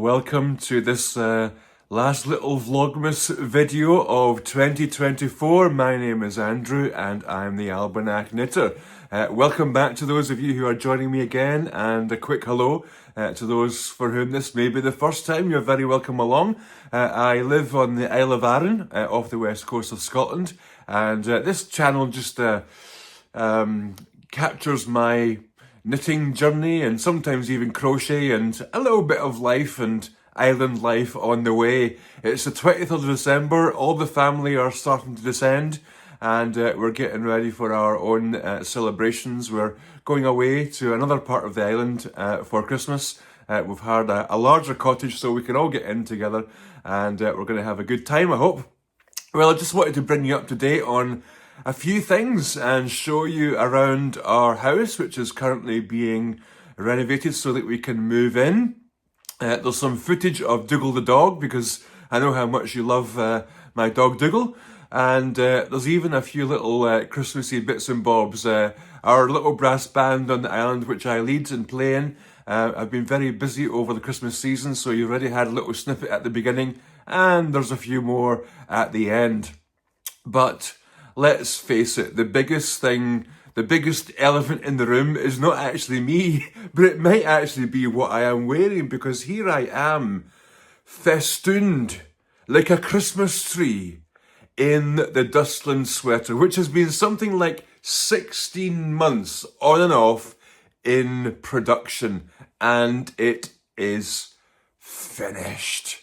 welcome to this last little Vlogmas video of 2024. My name is Andrew and I'm the Albanach knitter. Welcome back to those of you who are joining me again, and a quick hello to those for whom this may be the first time. You're very welcome along. I live on the Isle of Arran off the west coast of Scotland, and this channel just captures my knitting journey and sometimes even crochet and a little bit of life and island life on the way. It's the 20th of December, all the family are starting to descend, and we're getting ready for our own celebrations. We're going away to another part of the island for Christmas. We've hired a larger cottage so we can all get in together, and we're going to have a good time, I hope. Well, I just wanted to bring you up to date on a few things and show you around our house, which is currently being renovated so that we can move in. There's some footage of Dougal the dog, because I know how much you love my dog Dougal. And there's even a few little Christmassy bits and bobs. Our little brass band on the island, which I lead and play in. I've been very busy over the Christmas season, so you already had a little snippet at the beginning, and there's a few more at the end. But let's face it, the biggest elephant in the room is not actually me, but it might actually be what I am wearing, because here I am, festooned like a Christmas tree in the Dustland sweater, which has been something like 16 months on and off in production, and it is finished.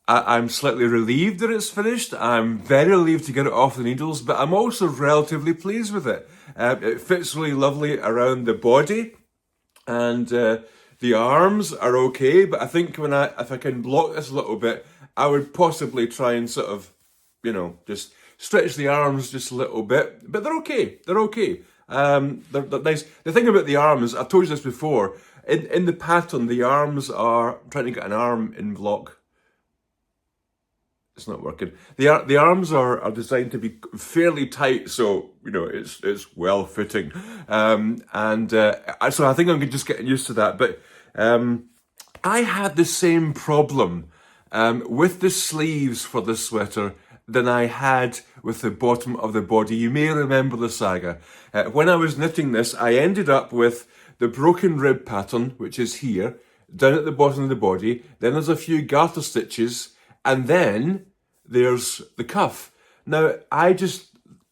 I'm slightly relieved that it's finished. I'm very relieved to get it off the needles, but I'm also relatively pleased with it. It fits really lovely around the body, and the arms are okay, but I think if I can block this a little bit, I would possibly try and sort of, just stretch the arms just a little bit, but they're okay. They're okay. They're nice. The thing about the arms, I've told you this before, in the pattern, the arms are, I'm trying to get an arm in vlog. It's not working. The arms are designed to be fairly tight, so it's well fitting, so I think I'm just getting used to that. But I had the same problem with the sleeves for this sweater than I had with the bottom of the body. You may remember the saga. When I was knitting this, I ended up with the broken rib pattern, which is here, down at the bottom of the body. Then there's a few garter stitches, and then there's the cuff. Now, I just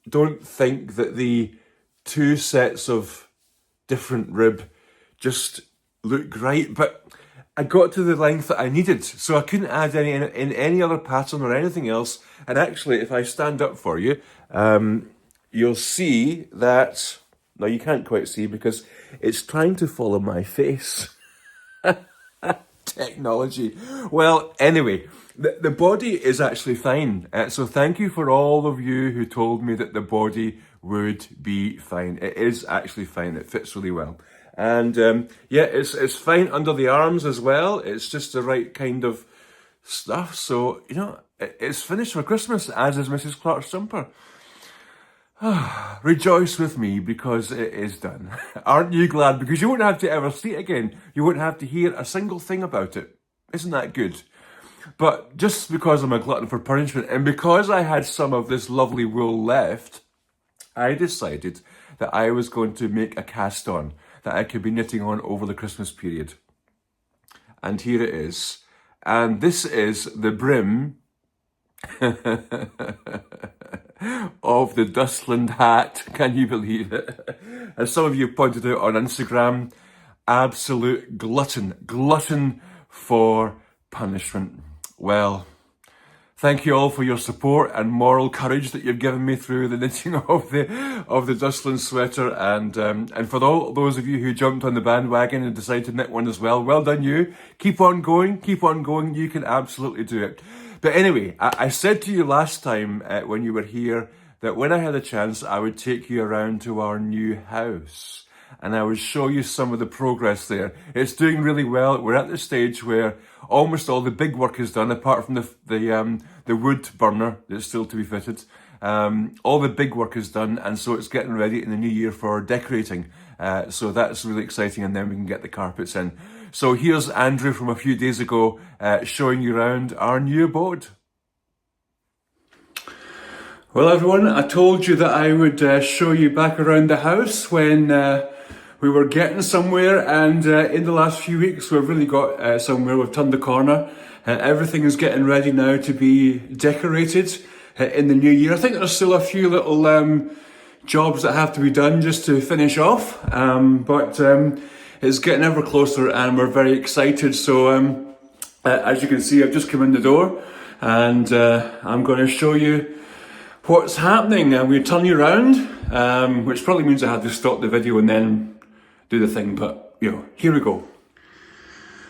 don't think that the two sets of different rib just look right, but I got to the length that I needed, so I couldn't add any in any other pattern or anything else. And actually, if I stand up for you, you'll see that, now you can't quite see because it's trying to follow my face. Technology. Well, anyway, the body is actually fine. So thank you for all of you who told me that the body would be fine. It is actually fine. It fits really well. And yeah, it's fine under the arms as well. It's just the right kind of stuff. So, it's finished for Christmas, as is Mrs. Clark's jumper. Rejoice with me, because it is done. Aren't you glad? Because you won't have to ever see it again. You won't have to hear a single thing about it. Isn't that good? But just because I'm a glutton for punishment, and because I had some of this lovely wool left, I decided that I was going to make a cast on that I could be knitting on over the Christmas period. And here it is. And this is the brim of the Dustland hat. Can you believe it? As some of you pointed out on Instagram, absolute glutton for punishment. Well, thank you all for your support and moral courage that you've given me through the knitting of the Dustland sweater, and for all those of you who jumped on the bandwagon and decided to knit one as well, well done you. Keep on going, you can absolutely do it. But anyway, I said to you last time when you were here that when I had a chance, I would take you around to our new house and I would show you some of the progress there. It's doing really well. We're at the stage where almost all the big work is done, apart from the wood burner that's still to be fitted. All the big work is done, and so it's getting ready in the new year for decorating. So that's really exciting, and then we can get the carpets in. So here's Andrew from a few days ago showing you around our new abode. Well everyone, I told you that I would show you back around the house when we were getting somewhere, and in the last few weeks we've really got somewhere. We've turned the corner. Everything is getting ready now to be decorated in the new year. I think there's still a few little jobs that have to be done just to finish off, but it's getting ever closer and we're very excited. So as you can see, I've just come in the door and I'm going to show you what's happening. I'm going to turn you around, which probably means I had to stop the video and then do the thing, but you know, here we go.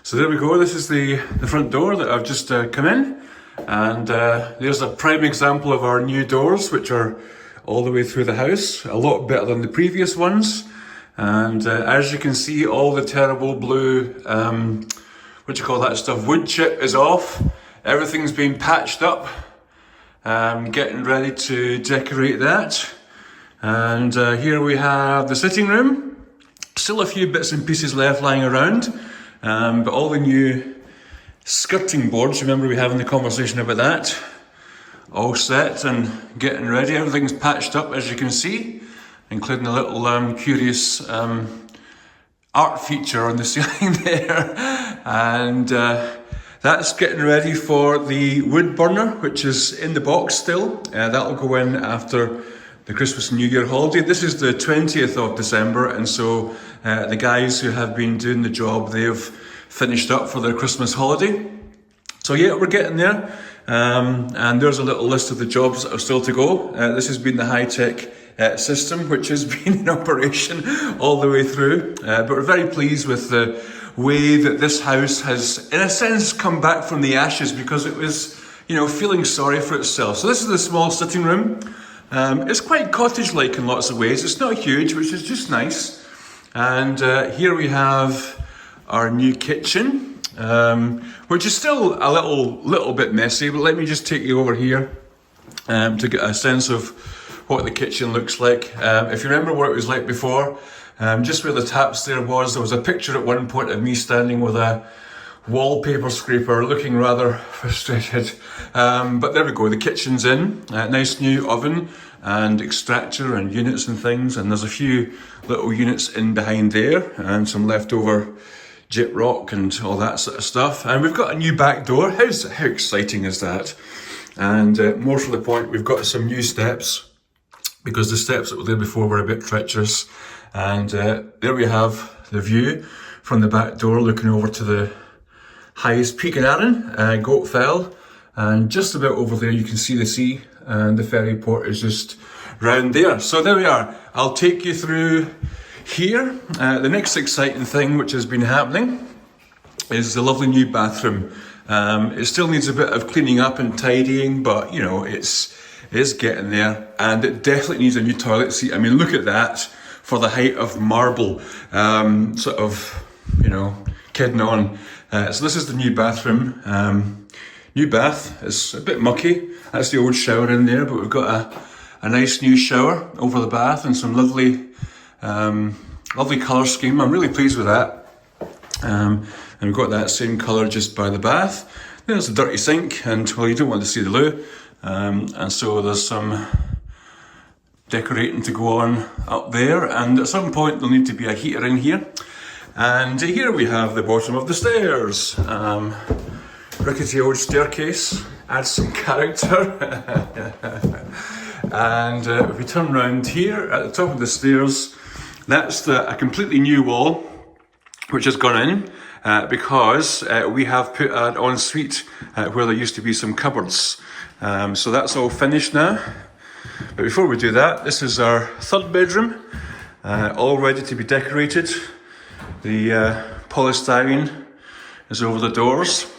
So there we go, this is the front door that I've just come in, and there's a prime example of our new doors, which are all the way through the house, a lot better than the previous ones. And as you can see, all the terrible blue, what do you call that stuff, wood chip is off. Everything's been patched up. Getting ready to decorate that. And here we have the sitting room. Still a few bits and pieces left lying around, but all the new skirting boards, remember we having the conversation about that, all set and getting ready. Everything's patched up, as you can see, including a little curious art feature on the ceiling there. And that's getting ready for the wood burner, which is in the box still. That'll go in after the Christmas and New Year holiday. This is the 20th of December, and so the guys who have been doing the job, they've finished up for their Christmas holiday. So yeah, we're getting there. And there's a little list of the jobs that are still to go. This has been the high-tech system, which has been in operation all the way through. But we're very pleased with the way that this house has, in a sense, come back from the ashes, because it was, you know, feeling sorry for itself. So this is the small sitting room. It's quite cottage-like in lots of ways. It's not huge, which is just nice. And here we have our new kitchen, which is still a little bit messy, but let me just take you over here to get a sense of what the kitchen looks like. If you remember what it was like before, just where the tap stair was, there was a picture at one point of me standing with a wallpaper scraper looking rather frustrated. But there we go, the kitchen's in. Nice new oven and extractor and units and things, and there's a few little units in behind there and some leftover gyp rock and all that sort of stuff. And we've got a new back door. How exciting is that? And more to the point, we've got some new steps, because the steps that were there before were a bit treacherous. And there we have the view from the back door looking over to the highest peak in Arran, Goat Fell. And just about over there you can see the sea, and the ferry port is just round there. So there we are. I'll take you through here. The next exciting thing which has been happening is the lovely new bathroom. It still needs a bit of cleaning up and tidying, but you know, it's getting there, and it definitely needs a new toilet seat. I mean, look at that, for the height of marble, sort of, you know, kidding on. So this is the new bathroom. New bath, it's a bit mucky. That's the old shower in there, but we've got a nice new shower over the bath and some lovely colour scheme. I'm really pleased with that. And we've got that same colour just by the bath. There's a dirty sink, and well, you don't want to see the loo. And so there's some decorating to go on up there, and at some point there'll need to be a heater in here. And here we have the bottom of the stairs. Rickety old staircase, adds some character. And if we turn around here at the top of the stairs, that's a completely new wall which has gone in because we have put an ensuite where there used to be some cupboards. So that's all finished now. But before we do that, this is our third bedroom, all ready to be decorated. The polystyrene is over the doors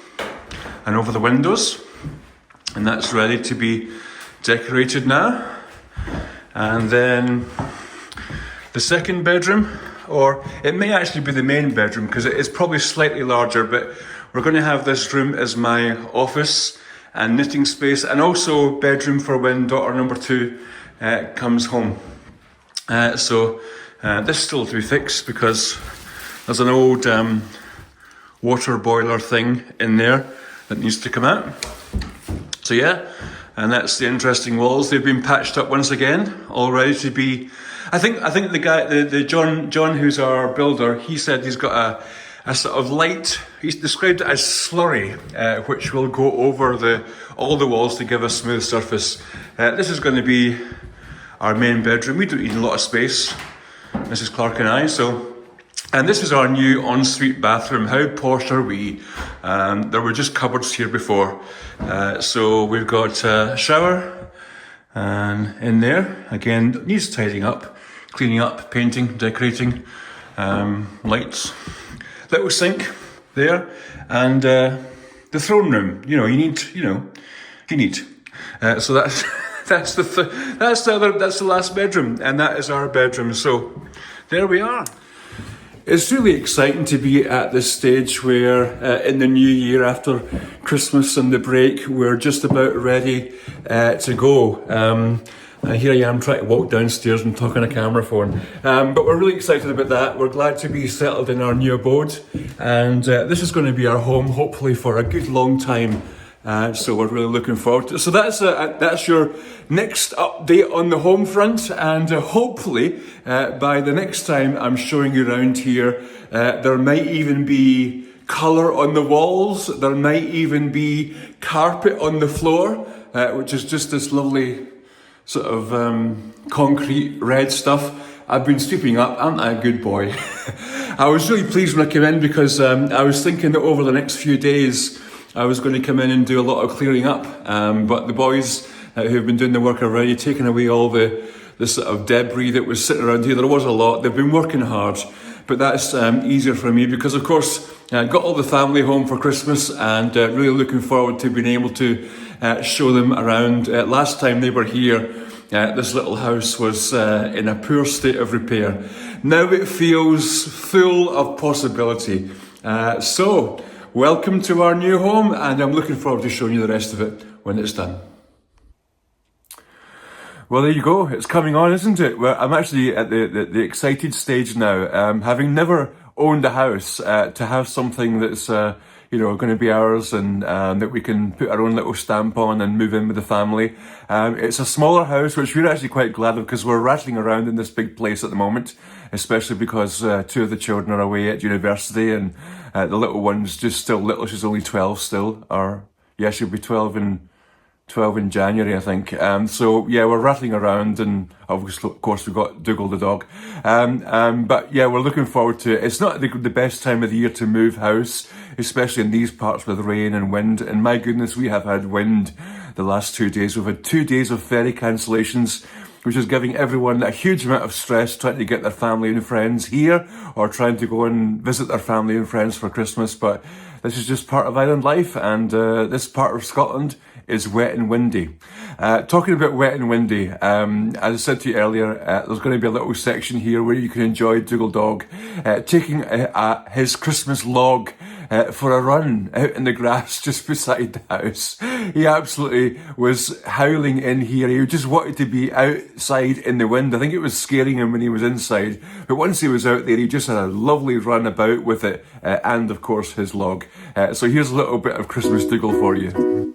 and over the windows, and that's ready to be decorated now. And then the second bedroom, or it may actually be the main bedroom because it is probably slightly larger, but we're going to have this room as my office, and knitting space, and also bedroom for when daughter number 2 comes home. So this is still to be fixed because there's an old water boiler thing in there that needs to come out. So yeah, and that's the interesting walls. They've been patched up once again, all ready to be. I think the guy, the John, who's our builder, he said he's got a sort of light. He's described it as slurry, which will go over all the walls to give a smooth surface. This is going to be our main bedroom. We don't need a lot of space, Mrs. Clark and I. And this is our new ensuite bathroom. How posh are we? There were just cupboards here before. So we've got a shower and in there. Again, needs tidying up, cleaning up, painting, decorating, lights. Little sink there. And the throne room. You need. So that's the last bedroom. And that is our bedroom. So there we are. It's really exciting to be at this stage where in the new year, after Christmas and the break, we're just about ready to go. Here I am trying to walk downstairs and talk on a camera phone. But we're really excited about that. We're glad to be settled in our new abode. And this is going to be our home, hopefully for a good long time. So we're really looking forward to it. So that's your next update on the home front, and hopefully by the next time I'm showing you around here, there might even be colour on the walls, there might even be carpet on the floor, which is just this lovely sort of concrete red stuff. I've been sweeping up, aren't I a good boy? I was really pleased when I came in because I was thinking that over the next few days I was going to come in and do a lot of clearing up, but the boys who've been doing the work already, taking away all the sort of debris that was sitting around here. There was a lot. They've been working hard, but that's easier for me because, of course, I got all the family home for Christmas and really looking forward to being able to show them around. Last time they were here, this little house was in a poor state of repair. Now it feels full of possibility. So welcome to our new home, and I'm looking forward to showing you the rest of it when it's done. Well, there you go. It's coming on, isn't it? Well, I'm actually at the excited stage now. Having never owned a house, to have something that's going to be ours and that we can put our own little stamp on and move in with the family. It's a smaller house, which we're actually quite glad of because we're rattling around in this big place at the moment, especially because 2 of the children are away at university and the little one's just still little. She's only 12 still, she'll be 12 in January, I think. So yeah, we're rattling around, and obviously, of course, we've got Dougal the dog. But yeah, we're looking forward to it. It's not the best time of the year to move house, especially in these parts with rain and wind. And my goodness, we have had wind the last 2 days. We've had 2 days of ferry cancellations, which is giving everyone a huge amount of stress trying to get their family and friends here or trying to go and visit their family and friends for Christmas. But this is just part of island life, and this part of Scotland is wet and windy. Talking about wet and windy, as I said to you earlier, there's going to be a little section here where you can enjoy Dougal Dog taking his Christmas log for a run out in the grass just beside the house. He absolutely was howling in here. He just wanted to be outside in the wind. I think it was scaring him when he was inside. But once he was out there, he just had a lovely run about with it and, of course, his log. So here's a little bit of Christmas Dougal for you.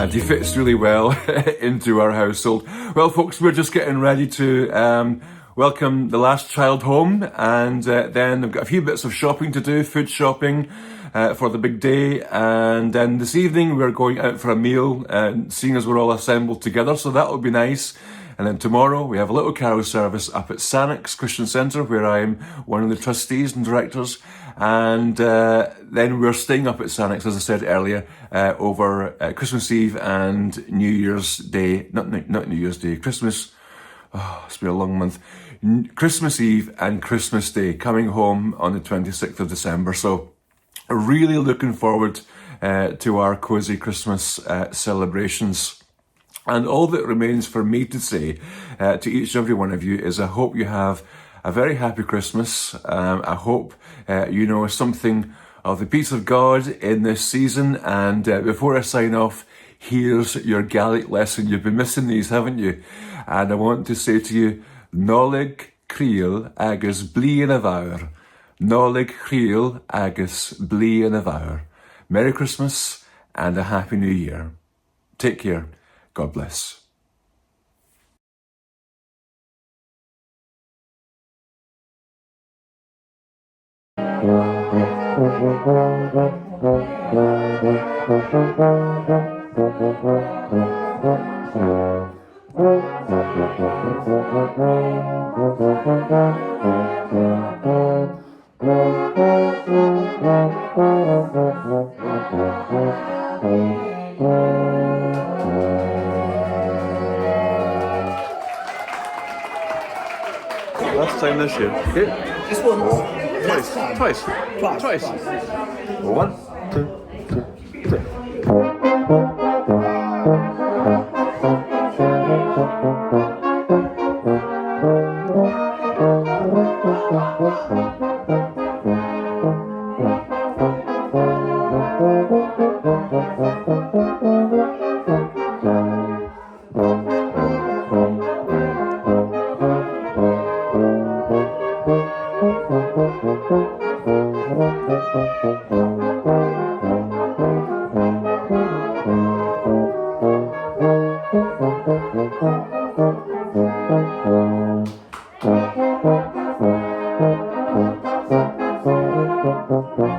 He fits really well into our household. Well, folks, we're just getting ready to welcome the last child home, and then I've got a few bits of shopping to do, food shopping for the big day, and then this evening we're going out for a meal, seeing as we're all assembled together, so that'll be nice. And then tomorrow we have a little carol service up at Sannox Christian Centre, where I'm one of the trustees and directors. And then we're staying up at Sannox, as I said earlier, over Christmas Eve and New Year's Day. Not New Year's Day, Christmas. Oh, it's been a long month. Christmas Eve and Christmas Day, coming home on the 26th of December. So really looking forward to our cosy Christmas celebrations. And all that remains for me to say to each and every one of you is I hope you have a very happy Christmas. I hope you know something of the peace of God in this season. And before I sign off, here's your Gaelic lesson. You've been missing these, haven't you? And I want to say to you, Nolig Criel agus blian a bhaur. Nolig Criel agus blian a bhaur. Merry Christmas and a Happy New Year. Take care. God bless. Last time this year. Okay. Just once. Twice. Twice. 1, 2, 3. Thank you.